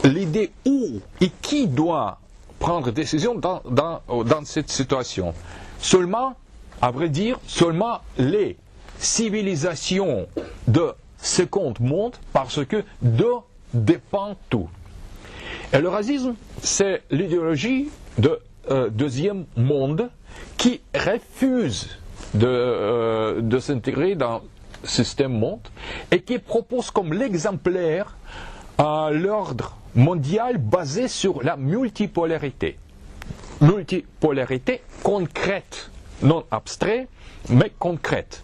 l'idée où et qui doit prendre décision dans cette situation. Seulement, à vrai dire, seulement les civilisations de second monde, parce que d'eux dépend tout. Et le racisme, c'est l'idéologie de deuxième monde qui refuse de s'intégrer dans le système monde et qui propose comme l'exemplaire l'ordre mondial basé sur la multipolarité. Multipolarité concrète, non abstraite, mais concrète.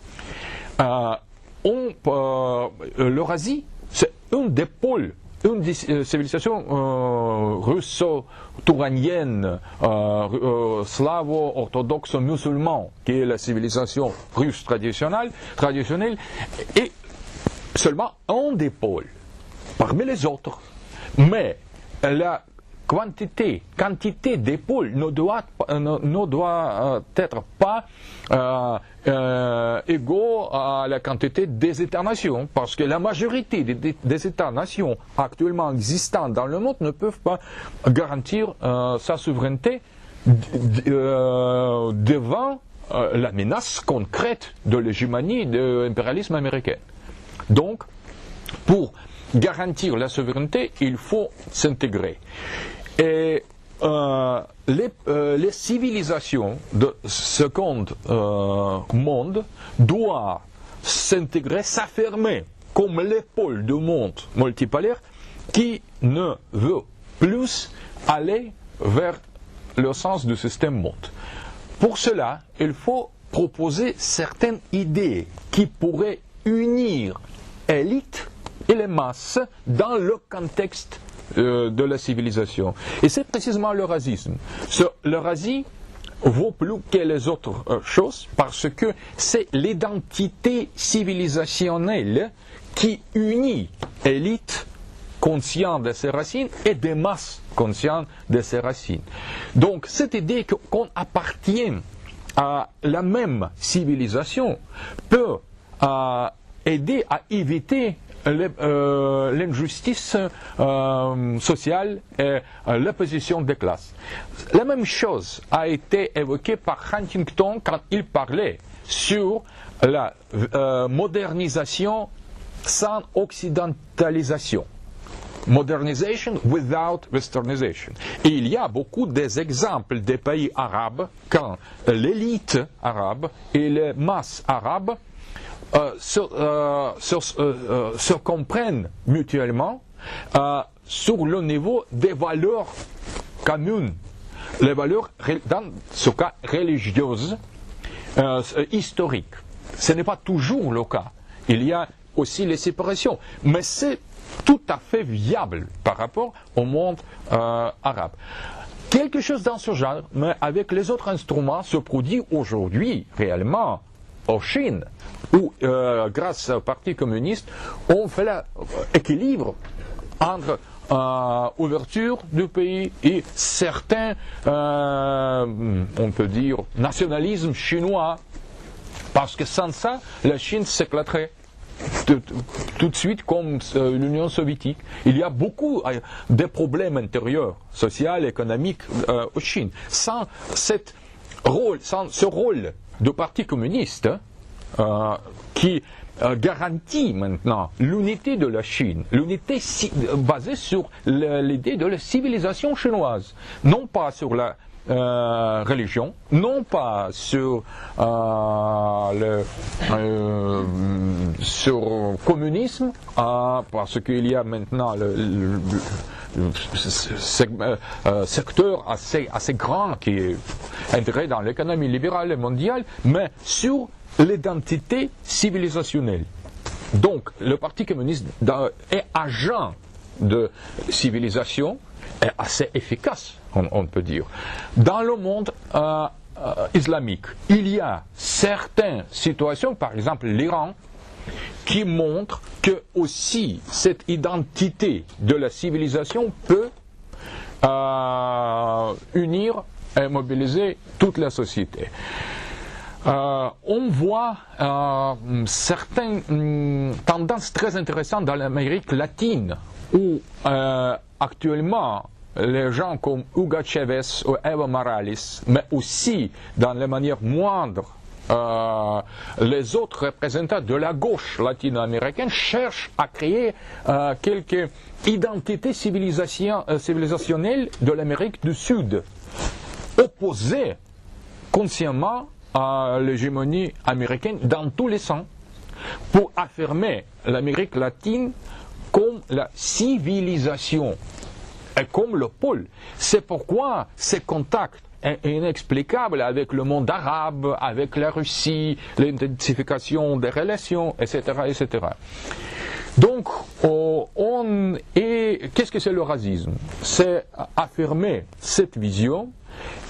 L'Eurasie, c'est un des pôles, une des civilisations russo-touranienne, slavo-orthodoxe-musulmane, qui est la civilisation russe traditionnelle, est seulement un des pôles, parmi les autres. Mais la quantité des pôles ne doit être pas égaux à la quantité des États-nations, parce que la majorité des États-nations actuellement existants dans le monde ne peuvent pas garantir sa souveraineté devant la menace concrète de l'hégémonie de l'impérialisme américain. Donc, pour garantir la souveraineté, il faut s'intégrer. Et les civilisations de second monde doivent s'intégrer, s'affirmer comme les pôles du monde multipolaire qui ne veut plus aller vers le sens du système monde. Pour cela, il faut proposer certaines idées qui pourraient unir élite et les masses dans le contexte de la civilisation. Et c'est précisément le racisme. L'Eurasie vaut plus que les autres choses parce que c'est l'identité civilisationnelle qui unit élite consciente de ses racines et des masses conscientes de ses racines. Donc cette idée qu'on appartient à la même civilisation peut aider à éviter l'injustice sociale et l'opposition des classes. La même chose a été évoquée par Huntington quand il parlait sur la modernisation sans occidentalisation. Modernization without westernization. Et il y a beaucoup d'exemples des pays arabes quand l'élite arabe et les masses arabes se comprennent mutuellement sur le niveau des valeurs communes, les valeurs, dans ce cas, religieuses, historiques. Ce n'est pas toujours le cas. Il y a aussi les séparations, mais c'est tout à fait viable par rapport au monde arabe. Quelque chose dans ce genre, mais avec les autres instruments, se produit aujourd'hui réellement en Chine, où, grâce au Parti communiste, on fait l'équilibre entre ouverture du pays et certains, on peut dire, nationalisme chinois, parce que sans ça, la Chine s'éclaterait tout de suite comme l'Union soviétique. Il y a beaucoup de problèmes intérieurs, sociaux, économiques en Chine. Sans ce rôle du Parti communiste qui garantit maintenant l'unité de la Chine, l'unité basée sur l'idée de la civilisation chinoise, non pas sur la religion, non pas sur sur communisme, parce qu'il y a maintenant le secteur assez grand qui est intégré dans l'économie libérale et mondiale, mais sur l'identité civilisationnelle. Donc, le Parti communiste est agent de civilisation, est assez efficace, on peut dire. Dans le monde islamique, il y a certaines situations, par exemple l'Iran, qui montrent que aussi cette identité de la civilisation peut unir et mobiliser toute la société. on voit certaines tendances très intéressantes dans l'Amérique latine, où actuellement les gens comme Hugo Chavez ou Evo Morales, mais aussi dans les manières moindres, les autres représentants de la gauche latino-américaine cherchent à créer quelques identités civilisationnelles de l'Amérique du Sud, opposées consciemment à l'hégémonie américaine dans tous les sens, pour affirmer l'Amérique latine comme la civilisation et comme le pôle. C'est pourquoi ces contacts inexplicables avec le monde arabe, avec la Russie, l'intensification des relations, etc., etc. Donc, qu'est-ce que c'est le racisme? C'est affirmer cette vision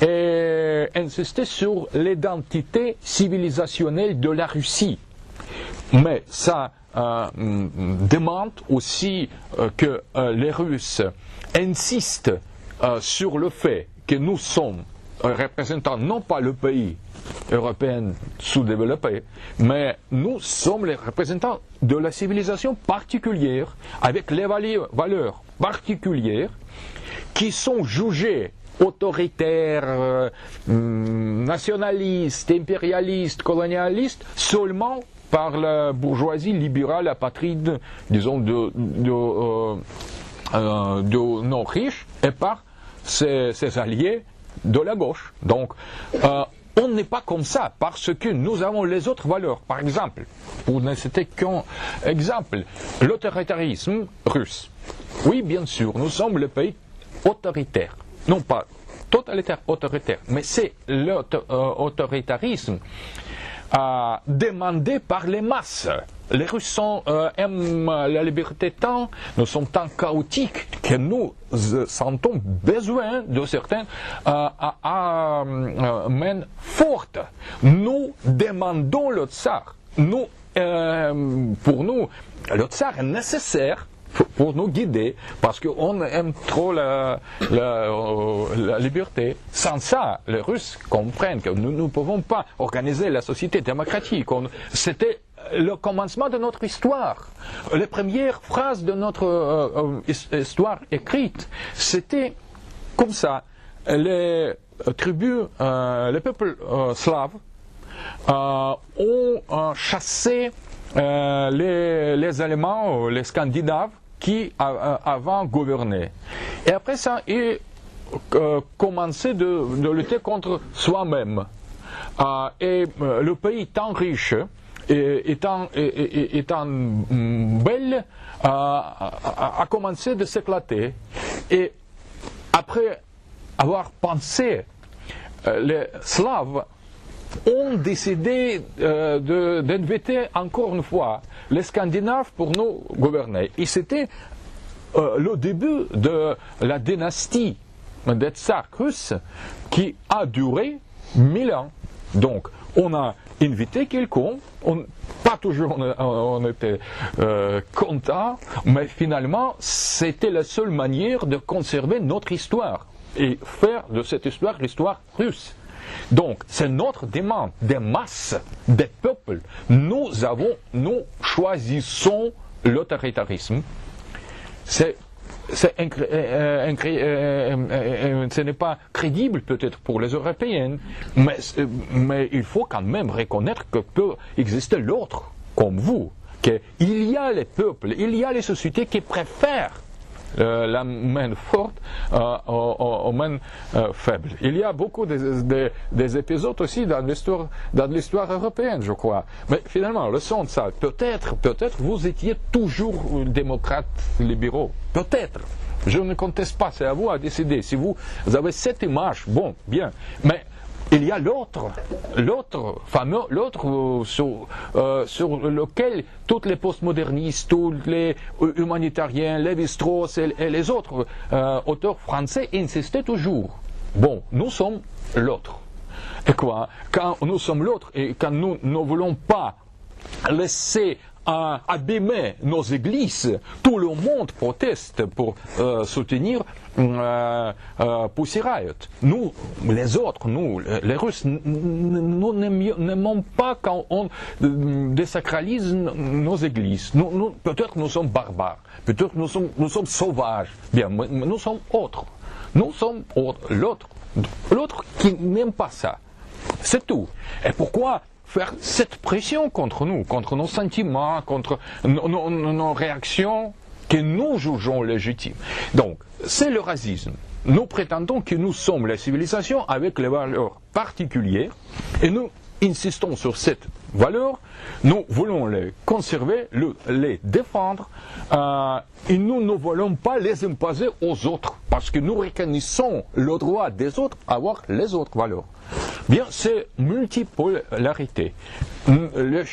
et insister sur l'identité civilisationnelle de la Russie. Mais ça demande aussi que les Russes insistent sur le fait que nous sommes représentant non pas le pays européen sous-développé, mais nous sommes les représentants de la civilisation particulière, avec les valeurs particulières, qui sont jugées autoritaires, nationalistes, impérialistes, colonialistes, seulement par la bourgeoisie libérale apatride, disons, de nos riches, et par ses alliés de la gauche. Donc, on n'est pas comme ça parce que nous avons les autres valeurs. Par exemple, pour ne citer qu'un exemple, l'autoritarisme russe. Oui, bien sûr, nous sommes le pays autoritaire. Non pas totalitaire, autoritaire, mais c'est l'autoritarisme demandé par les masses. Les Russes aiment la liberté tant, nous sommes tant chaotiques que nous sentons besoin de certaines mains fortes. Nous demandons le tsar. Pour nous, le tsar est nécessaire pour nous guider, parce qu'on aime trop la liberté. Sans ça, les Russes comprennent que nous ne pouvons pas organiser la société démocratique. C'était le commencement de notre histoire. Les premières phrases de notre histoire écrite, c'était comme ça. Les tribus, les peuples slaves ont chassé les Allemands, les Scandinaves, qui avant gouvernaient. Et après ça, ils commençaient de lutter contre soi-même. Et le pays étant riche, étant belle, a commencé de s'éclater. Et après avoir pensé, les Slaves ont décidé d'inviter encore une fois les Scandinaves pour nous gouverner. Et c'était le début de la dynastie des tsars russes qui a duré 1000 ans. Donc, on a invité quelqu'un, pas toujours on était content, mais finalement, c'était la seule manière de conserver notre histoire et faire de cette histoire l'histoire russe. Donc, c'est notre demande des masses, des peuples. Nous choisissons l'autoritarisme. Ce n'est pas crédible peut-être pour les Européens, mais il faut quand même reconnaître que peut exister l'autre, comme vous, qu'il y a les peuples, il y a les sociétés qui préfèrent la main forte aux mains faibles. Il y a beaucoup des épisodes aussi dans l'histoire européenne, je crois. Mais finalement, le sens de ça, peut-être vous étiez toujours démocrates libéraux. Peut-être. Je ne conteste pas, c'est à vous à décider. Si vous avez cette image, bon, bien. Mais il y a l'autre sur lequel tous les postmodernistes, tous les humanitariens, Lévi-Strauss et les autres auteurs français insistaient toujours. Bon, nous sommes l'autre. Et quoi? Quand nous sommes l'autre et quand nous ne voulons pas laisser abîmer nos églises, tout le monde proteste pour soutenir Pussy Riot. Nous, les autres, nous, les Russes, nous n'aimons pas quand on désacralise nos églises. Peut-être nous sommes barbares, peut-être nous sommes sauvages. Bien, mais nous sommes autres. Nous sommes l'autre qui n'aime pas ça. C'est tout. Et pourquoi faire cette pression contre nous, contre nos sentiments, contre nos réactions que nous jugeons légitimes? Donc, c'est le racisme. Nous prétendons que nous sommes la civilisation avec les valeurs particulières et nous insistons sur cette valeur, nous voulons les conserver, les défendre et nous ne voulons pas les imposer aux autres parce que nous reconnaissons le droit des autres à avoir les autres valeurs. Bien, c'est multipolarité. La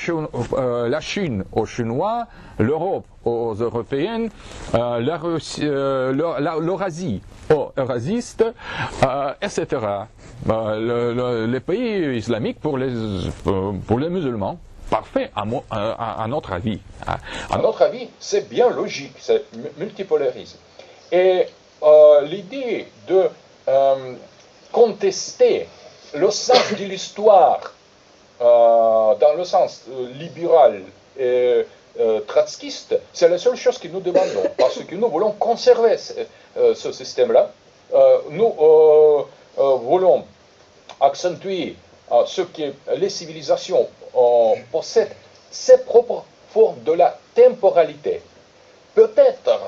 Chine aux Chinois, l'Europe aux Européennes, l'Eurasie aux Eurasistes, etc. Les pays islamiques pour les musulmans. Parfait, à notre avis. À notre avis, c'est bien logique, c'est multipolarisme. Et l'idée de contester le sens de l'histoire dans le sens libéral et trotskiste, c'est la seule chose que nous demandons, parce que nous voulons conserver ce système-là. Nous voulons accentuer ce que les civilisations possèdent, ses propres formes de la temporalité. Peut-être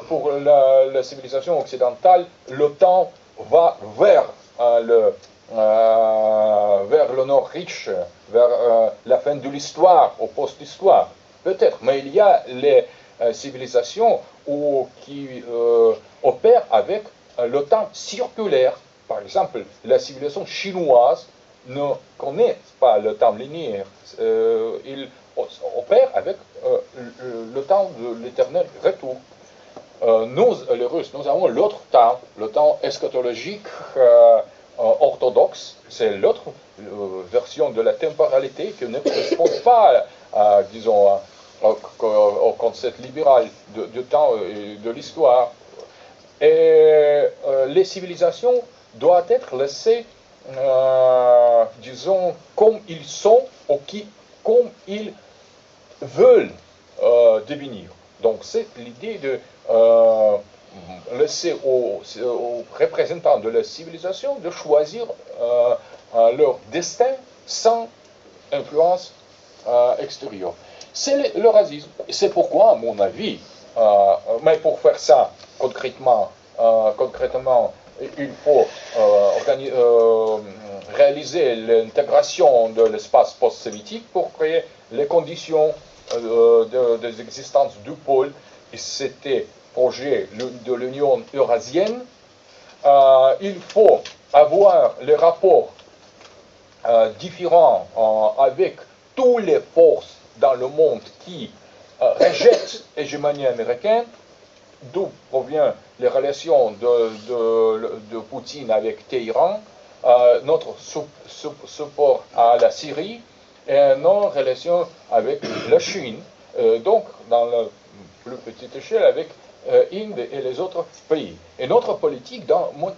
pour la civilisation occidentale, le temps va vers le nord riche, vers la fin de l'histoire, au post-histoire. Peut-être, mais il y a les civilisations qui opèrent avec le temps circulaire. Par exemple, la civilisation chinoise ne connaît pas le temps linéaire. Il opère avec le temps de l'éternel retour. Nous, les Russes, nous avons l'autre temps, le temps eschatologique orthodoxe. C'est l'autre version de la temporalité qui ne correspond pas, disons, au concept libéral du temps et de l'histoire. Et les civilisations doivent être laissées, disons, comme ils sont ou comme ils veulent devenir. Donc c'est l'idée de laisser aux représentants de la civilisation de choisir leur destin sans influence extérieure. C'est le racisme. C'est pourquoi, à mon avis, mais pour faire ça concrètement, il faut réaliser l'intégration de l'espace post-sémitique pour créer les conditions des existences du pôle. Et c'était projet de l'Union eurasienne. Il faut avoir les rapports différents avec toutes les forces dans le monde qui rejettent l'hégémonie américaine, d'où provient les relations de Poutine avec Téhéran, notre support à la Syrie et nos relations avec la Chine, donc dans la plus petite échelle avec l'Inde et les autres pays. Et notre politique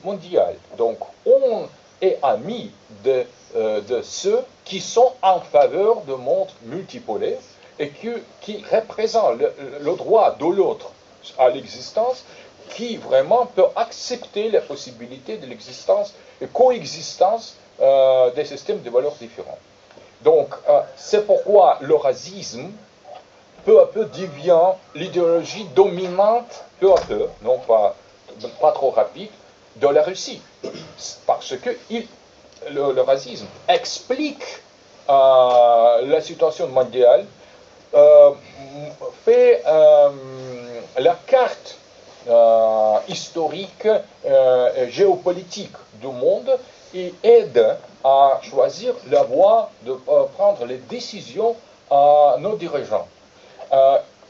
mondiale. Donc on est amis de ceux qui sont en faveur de monde multipolaire et qui représentent le droit de l'autre à l'existence, qui vraiment peut accepter la possibilité de l'existence et coexistence des systèmes de valeurs différents. Donc, c'est pourquoi le racisme, peu à peu, devient l'idéologie dominante, peu à peu, non pas trop rapide, de la Russie. Parce que le racisme explique la situation mondiale, fait la carte historique, géopolitique du monde et aide à choisir la voie de prendre les décisions à nos dirigeants.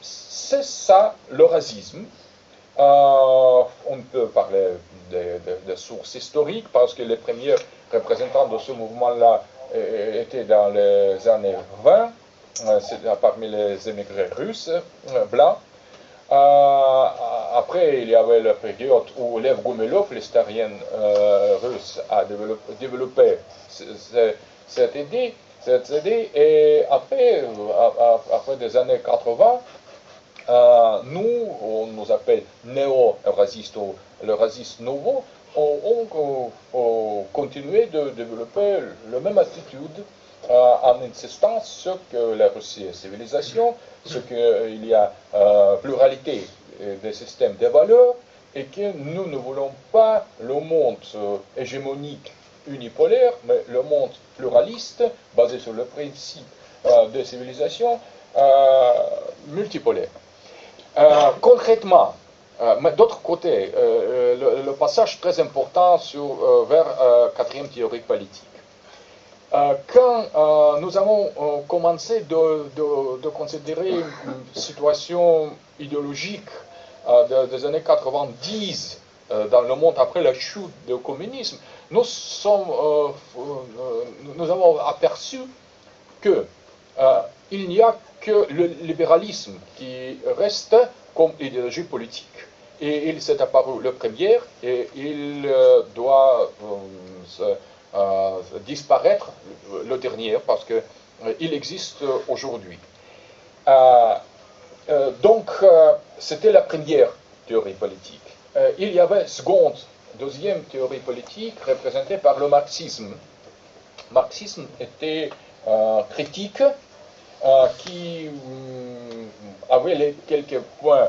C'est ça le racisme. On peut parler de sources historiques parce que les premiers représentants de ce mouvement-là étaient dans les années 20. parmi les émigrés russes blancs. Après, il y avait la période où Lev Gumilov, l'historien russe, a développé cette idée. Et après des années 80, on nous appelle néo-eurasistes ou le racisme nouveau, ont continué de développer la même attitude en insistant sur que la Russie est civilisation, sur qu'il y a pluralité des systèmes de valeurs et que nous ne voulons pas le monde hégémonique unipolaire, mais le monde pluraliste basé sur le principe de civilisation multipolaire. Concrètement, mais d'autre côté, le passage très important vers quatrième théorie politique. Quand nous avons commencé de considérer une situation idéologique des années 90 dans le monde après la chute du communisme, nous avons aperçu qu'il n'y a que le libéralisme qui reste comme idéologie politique. Et il s'est apparu le premier et il doit disparaître le dernier parce qu'il existe aujourd'hui. Donc, c'était la première théorie politique. Il y avait deuxième théorie politique représentée par le marxisme. Le marxisme était critique qui avait quelques points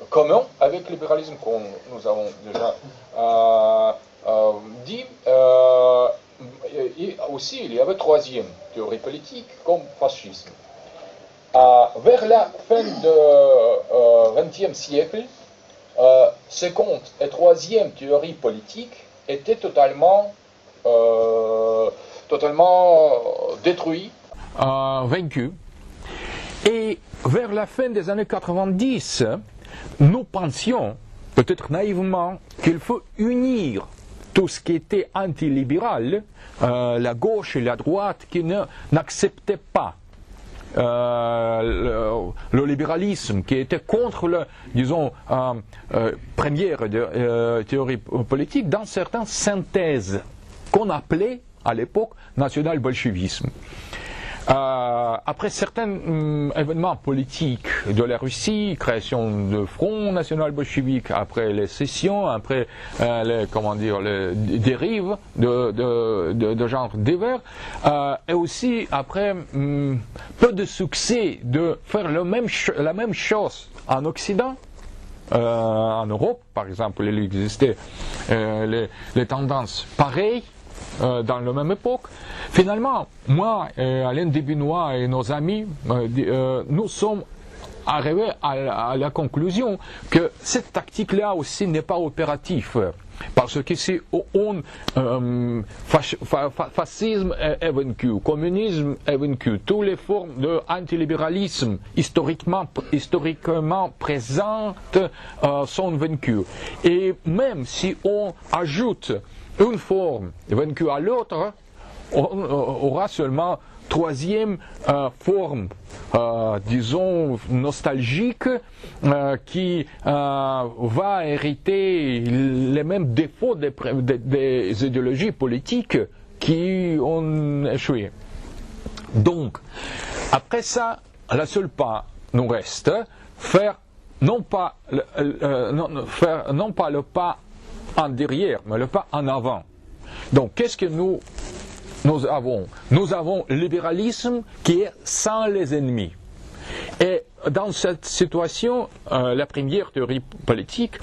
communs avec le libéralisme, comme nous avons déjà dit. Et aussi, il y avait troisième théorie politique comme fascisme. Vers la fin du XXe siècle, seconde et troisième théorie politique étaient totalement détruites. Vaincus. Et vers la fin des années 90, nous pensions, peut-être naïvement, qu'il faut unir tout ce qui était antilibéral, la gauche et la droite qui n'acceptaient pas le libéralisme, qui était contre le, disons, première théorie politique, dans certaines synthèses qu'on appelait à l'époque national-bolchevisme. Après certains événements politiques de la Russie, création de Front National Bolchevique, après les sessions, après les dérives de genre divers, et aussi après peu de succès de faire la même chose en Occident. En Europe, par exemple, il existait les tendances pareilles dans la même époque. Finalement, moi, Alain Débinois et nos amis, nous sommes arrivés à la conclusion que cette tactique-là aussi n'est pas opérative. Parce que si fascisme est vaincu, communisme est vaincu, toutes les formes d'antilibéralisme historiquement présentes sont vaincues. Et même si on ajoute une forme vaincue à l'autre, on aura seulement troisième forme, disons, nostalgique, qui va hériter les mêmes défauts des idéologies politiques qui ont échoué. Donc, après ça, la seule pas nous reste, faire non pas le pas en derrière, mais le pas en avant. Donc, qu'est-ce que nous avons? Nous avons le libéralisme qui est sans les ennemis. Et dans cette situation, la première théorie politique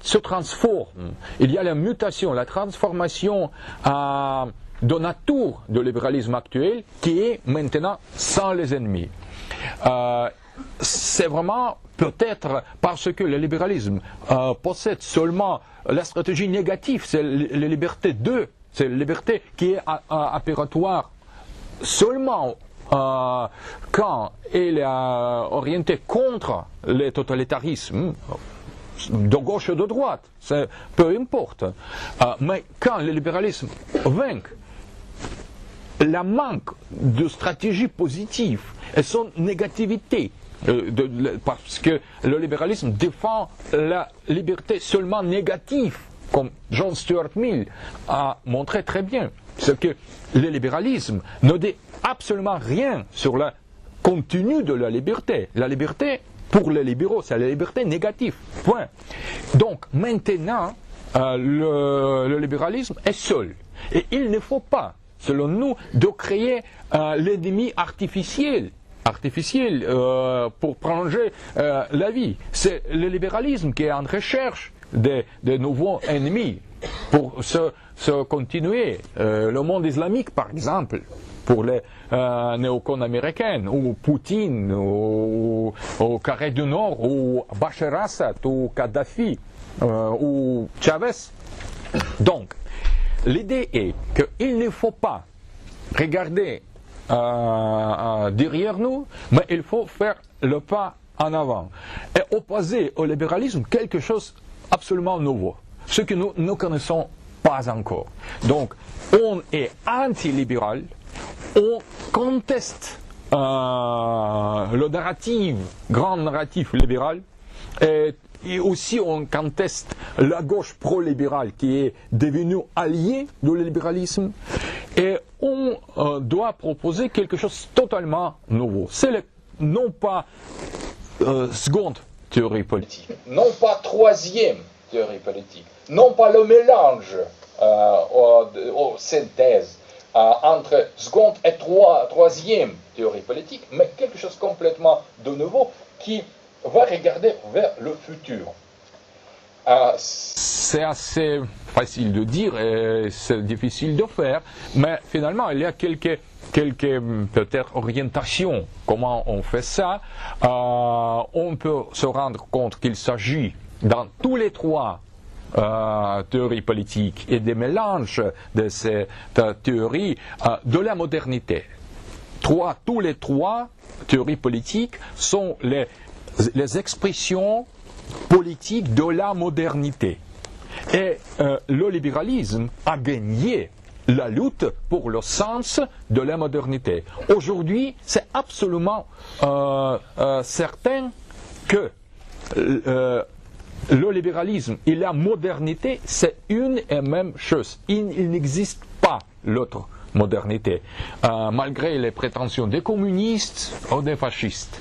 se transforme. Il y a la mutation, la transformation de nature du libéralisme actuel qui est maintenant sans les ennemis. C'est vraiment peut-être parce que le libéralisme possède seulement la stratégie négative, c'est la liberté c'est la liberté qui est opératoire seulement quand elle est orientée contre le totalitarisme, de gauche ou de droite, peu importe. Mais quand le libéralisme vainc la manque de stratégie positive et son négativité. Parce que le libéralisme défend la liberté seulement négative, comme John Stuart Mill a montré très bien. C'est que le libéralisme ne dit absolument rien sur le contenu de la liberté. La liberté, pour les libéraux, c'est la liberté négative. Point. Donc maintenant, le libéralisme est seul. Et il ne faut pas, selon nous, de créer l'ennemi artificiel pour prolonger la vie. C'est le libéralisme qui est en recherche de nouveaux ennemis pour se continuer. Le monde islamique, par exemple, pour les néocons américains, ou Poutine, ou Corée du Nord, ou Bachar Assad, ou Kadhafi, ou Chavez. Donc, l'idée est qu'il ne faut pas regarder derrière nous, mais il faut faire le pas en avant et opposer au libéralisme quelque chose absolument nouveau, ce que nous ne connaissons pas encore. Donc, on est anti-libéral, on conteste le narratif, grand narratif libéral, et aussi on conteste la gauche pro-libérale qui est devenue alliée du libéralisme, et on doit proposer quelque chose de totalement nouveau. C'est non pas seconde théorie politique, non pas troisième théorie politique, non pas le mélange aux synthèses entre seconde et troisième théorie politique, mais quelque chose complètement de nouveau qui va regarder vers le futur. C'est assez facile de dire et c'est difficile de faire, mais finalement il y a quelques peut-être orientations. Comment on fait ça? On peut se rendre compte qu'il s'agit dans tous les trois théories politiques et des mélanges de ces théories de la modernité. Tous les trois théories politiques sont les expressions politiques de la modernité. Et le libéralisme a gagné la lutte pour le sens de la modernité. Aujourd'hui, c'est absolument certain que le libéralisme et la modernité, c'est une et même chose. Il n'existe pas l'autre modernité, malgré les prétentions des communistes ou des fascistes.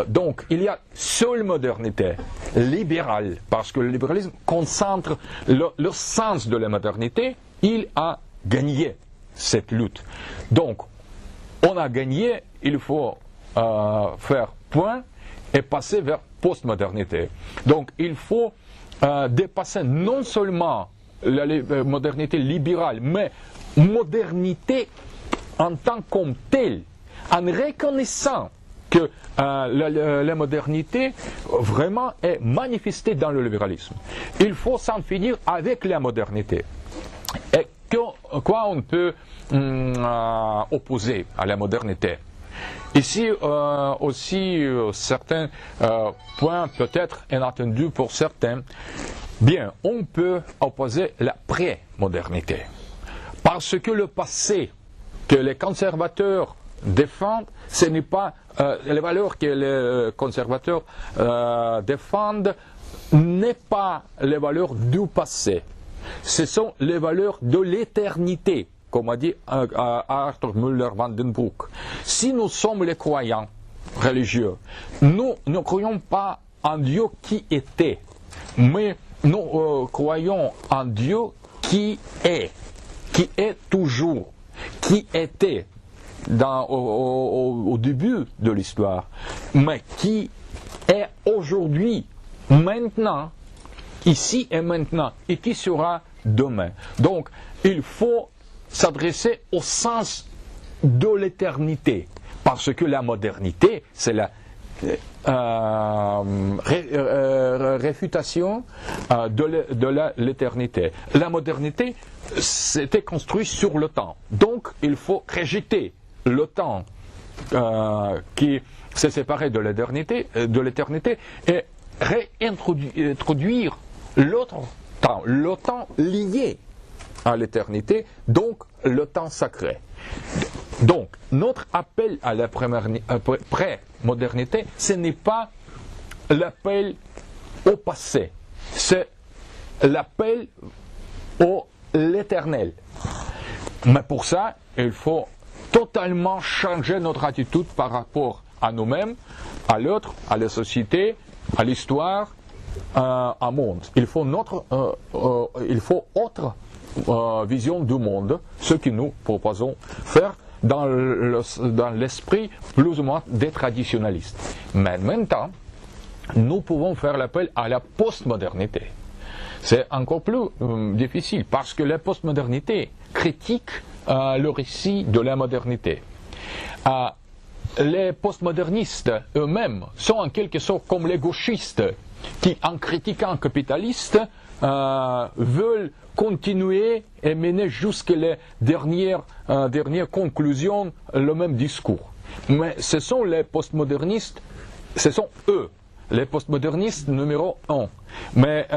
Donc, il y a seule modernité libérale, parce que le libéralisme concentre le sens de la modernité. Il a gagné cette lutte. Donc, on a gagné, il faut faire point et passer vers postmodernité. Donc, il faut dépasser non seulement la modernité libérale, mais modernité en tant que telle, en reconnaissant que la modernité vraiment est manifestée dans le libéralisme. Il faut s'en finir avec la modernité. Et quoi on peut opposer à la modernité? Ici aussi certains points peut-être inattendus pour certains. Bien, on peut opposer la pré-modernité. Parce que le passé que les conservateurs défendent, ce n'est pas les valeurs que les conservateurs défendent, n'est pas les valeurs du passé. Ce sont les valeurs de l'éternité, comme a dit Arthur Müller-Vandenbroek. Si nous sommes les croyants religieux, nous ne croyons pas en Dieu qui était, mais nous croyons en Dieu qui est toujours, qui était au début de l'histoire, mais qui est aujourd'hui, maintenant, ici et maintenant, et qui sera demain. Donc, il faut s'adresser au sens de l'éternité, parce que la modernité, c'est la réfutation de l'éternité. La modernité, c'était construit sur le temps. Donc, il faut rejeter le temps qui s'est séparé de l'éternité et réintroduire l'autre temps, le temps lié à l'éternité, donc le temps sacré. Donc, notre appel à la pré-modernité, ce n'est pas l'appel au passé, c'est l'appel au l'éternel. Mais pour ça, il faut totalement changer notre attitude par rapport à nous-mêmes, à l'autre, à la société, à l'histoire, au monde. Il faut autre vision du monde, ce que nous proposons faire dans l'esprit plus ou moins des traditionnalistes. Mais en même temps, nous pouvons faire l'appel à la postmodernité. C'est encore plus difficile parce que la postmodernité critique le récit de la modernité. Les postmodernistes eux-mêmes sont en quelque sorte comme les gauchistes qui, en critiquant le capitaliste, veulent continuer et mener jusqu'à les dernières conclusions le même discours. Mais ce sont les postmodernistes, ce sont eux, les postmodernistes numéro 1. Mais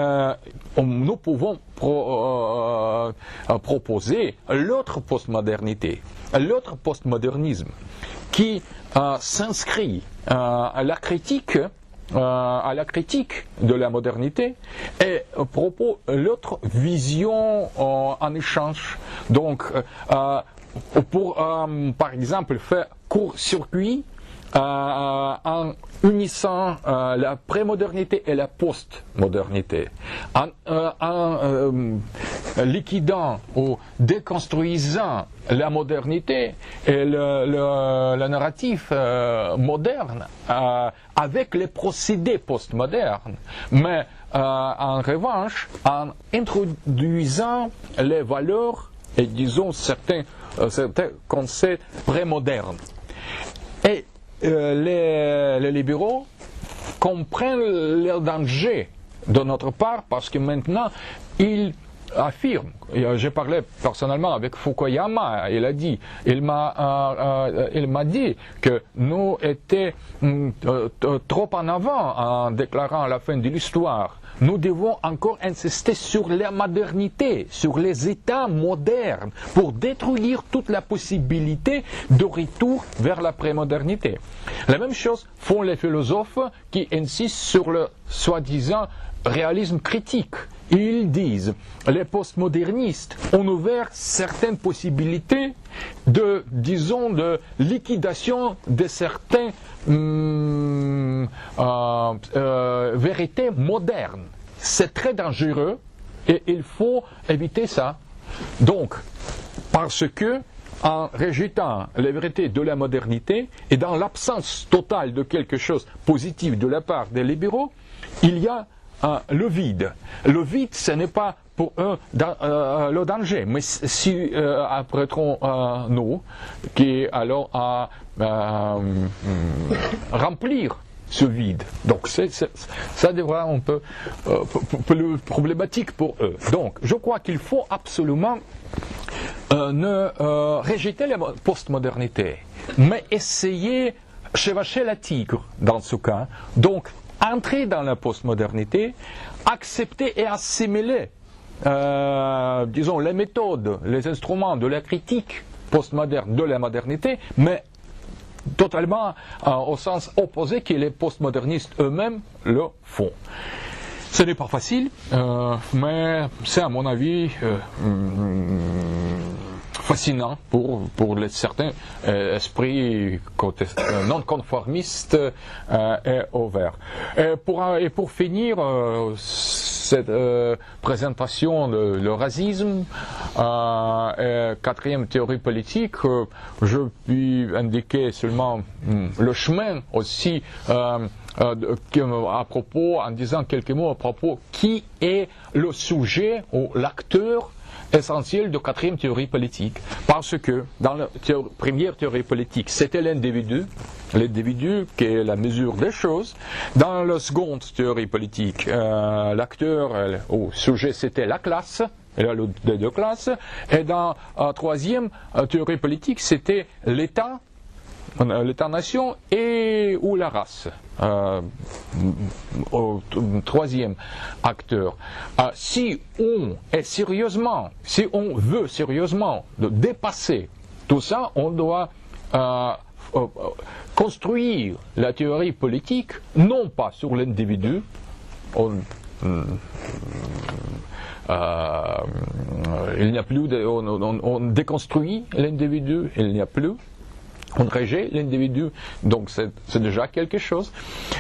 nous pouvons proposer l'autre postmodernité, l'autre postmodernisme qui s'inscrit à la critique de la modernité et propose l'autre vision en échange. Donc, pour par exemple faire court-circuit en unissant la prémodernité et la postmodernité, en liquidant ou déconstruisant la modernité et le narratif moderne avec les procédés postmodernes, mais en revanche en introduisant les valeurs et disons certains concepts prémodernes. Et les libéraux comprennent le danger de notre part parce que maintenant ils affirment, j'ai parlé personnellement avec Fukuyama, il m'a dit que nous étions trop en avant en déclarant la fin de l'histoire. Nous devons encore insister sur la modernité, sur les États modernes, pour détruire toute la possibilité de retour vers la prémodernité. La même chose font les philosophes qui insistent sur le soi-disant réalisme critique. Ils disent, les postmodernistes ont ouvert certaines possibilités de liquidation de certaines vérités modernes. C'est très dangereux et il faut éviter ça. Donc, parce que en rejetant les vérités de la modernité et dans l'absence totale de quelque chose de positif de la part des libéraux, il y a le vide. Le vide, ce n'est pas pour eux le danger, mais si apprêterons nous qui allons remplir ce vide. Donc ça devra un peu plus problématique pour eux. Donc je crois qu'il faut absolument ne rejeter la postmodernité, mais essayer chevaucher la tigre dans ce cas. Donc entrer dans la postmodernité, accepter et assimiler, disons, les méthodes, les instruments de la critique postmoderne de la modernité, mais totalement au sens opposé que les postmodernistes eux-mêmes le font. Ce n'est pas facile, mais c'est à mon avis fascinant pour certains esprits non conformistes et ouverts. Et pour finir cette présentation de le racisme, quatrième théorie politique, je puis indiquer seulement le chemin aussi à propos, en disant quelques mots à propos qui est le sujet ou l'acteur essentiel de quatrième théorie politique, parce que dans la première théorie politique, c'était l'individu qui est la mesure des choses. Dans la seconde théorie politique, l'acteur ou sujet, c'était la classe, et là, les deux classes, et dans la troisième théorie politique, c'était l'État-nation et ou la race. Au troisième acteur. Si on veut sérieusement de dépasser tout ça, on doit construire la théorie politique, non pas sur l'individu, il n'y a plus on déconstruit l'individu, il n'y a plus, on rejette l'individu, donc c'est déjà quelque chose.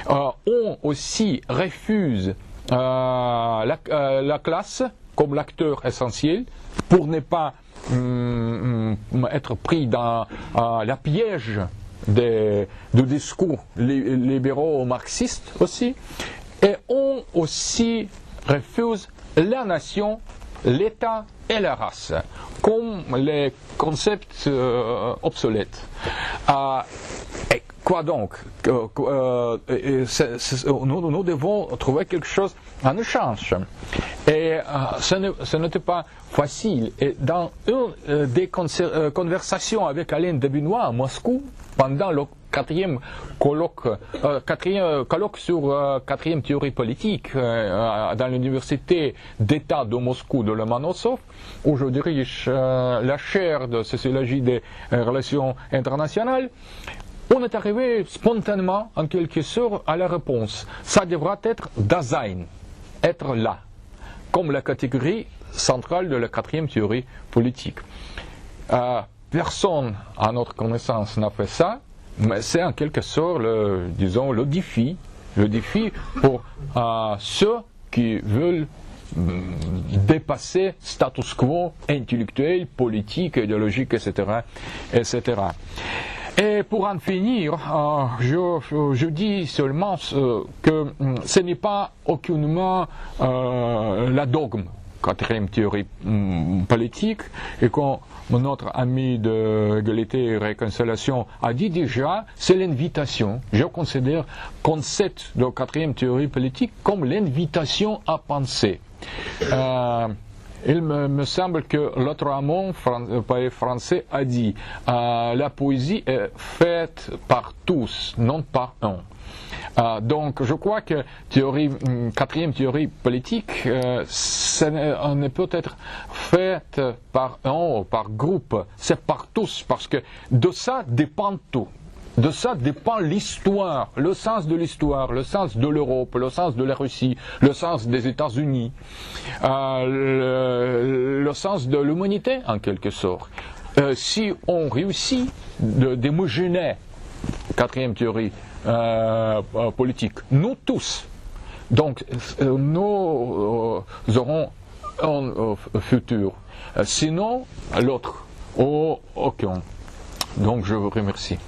On aussi refuse la classe comme l'acteur essentiel pour ne pas être pris dans la piège du discours libéraux marxistes aussi, et on aussi refuse la nation, l'État et la race comme les concepts obsolètes. Et quoi donc nous devons trouver quelque chose en échange. Et ce n'était pas facile. Et dans une des conversations avec Alain de Benoît à Moscou, pendant le quatrième colloque sur quatrième théorie politique dans l'université d'État de Moscou de Lomonosov, où je dirige la chaire de sociologie des relations internationales, on est arrivé spontanément, en quelque sorte, à la réponse. Ça devra être Dasein, être là, comme la catégorie centrale de la quatrième théorie politique. Personne, à notre connaissance, n'a fait ça, mais c'est en quelque sorte, le défi pour ceux qui veulent dépasser status quo intellectuel, politique, idéologique, etc., etc. Et pour en finir, je dis seulement que ce n'est pas aucunement la dogme, quatrième théorie politique, et comme notre ami de Égalité et Réconciliation a dit déjà, c'est l'invitation. Je considère le concept de quatrième théorie politique comme l'invitation à penser. Il me semble que l'autre amont français a dit la poésie est faite par tous, non par un. Donc je crois que quatrième théorie politique, on ne peut être faite par un ou par groupe, c'est par tous, parce que de ça dépend tout. De ça dépend l'histoire, le sens de l'histoire, le sens de l'Europe, le sens de la Russie, le sens des États-Unis, le sens de l'humanité en quelque sorte. Si on réussit d'homogénéiser quatrième théorie politique, nous tous, donc nous aurons un futur. Sinon, l'autre, aucun. Donc je vous remercie.